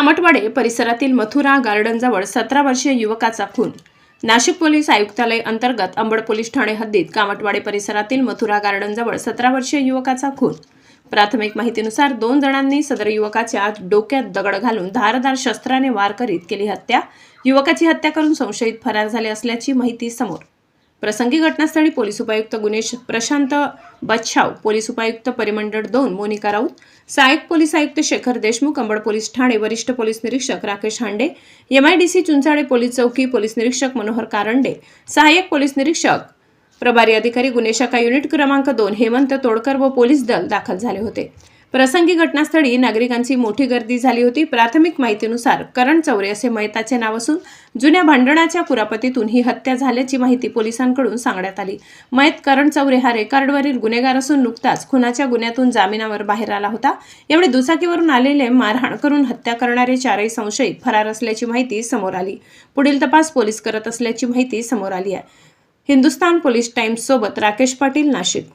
कामटवाडे परिसरातील मथुरा गार्डनजवळ 17 वर्षीय युवकाचा खून। नाशिक पोलीस आयुक्तालय अंतर्गत अंबड पोलीस ठाणे हद्दीत कामटवाडे परिसरातील मथुरा गार्डनजवळ 17 वर्षीय युवकाचा खून। प्राथमिक माहितीनुसार 2 जणांनी सदर युवकाच्या डोक्यात दगड घालून धारदार शस्त्राने वार करीत केली हत्या। युवकाची हत्या करून संशयित फरार झाले असल्याची माहिती समोर। प्रसंगी घटनास्थळी पोलीस उपायुक्त गुणेश प्रशांत बच्छाव, पोलीस उपायुक्त परिमंडळ 2 मोनिका राऊत, सहाय्यक पोलीस आयुक्त शेखर देशमुख, अंबड पोलीस ठाणे वरिष्ठ पोलीस निरीक्षक राकेश हांडे, MIDC चुंचाळे पोलीस चौकी पोलीस निरीक्षक मनोहर कारंडे, सहाय्यक पोलीस निरीक्षक प्रभारी अधिकारी गुन्हे शाखा युनिट क्रमांक 2 हेमंत तोडकर व पोलीस दल दाखल झाले होते। प्रसंगी घटनास्थळी नागरिकांची मोठी गर्दी झाली होती। प्राथमिक माहितीनुसार करण चौरे असे मयताचे नाव असून जुन्या भांडणाच्या कुरापतीतून ही हत्या झाल्याची माहिती पोलिसांकडून सांगण्यात आली। मयत करण चौरे हा रेकॉर्डवरील गुन्हेगार असून नुकताच खुनाच्या गुन्ह्यातून जामिनावर बाहेर आला होता। यावेळी दुचाकीवरून आलेले मारहाण करून हत्या करणारे 4 संशयित फरार असल्याची माहिती समोर आली। पुढील तपास पोलीस करत असल्याची माहिती समोर आली आहे। हिंदुस्तान पोलीस टाइम्स सोबत राकेश पाटील, नाशिक।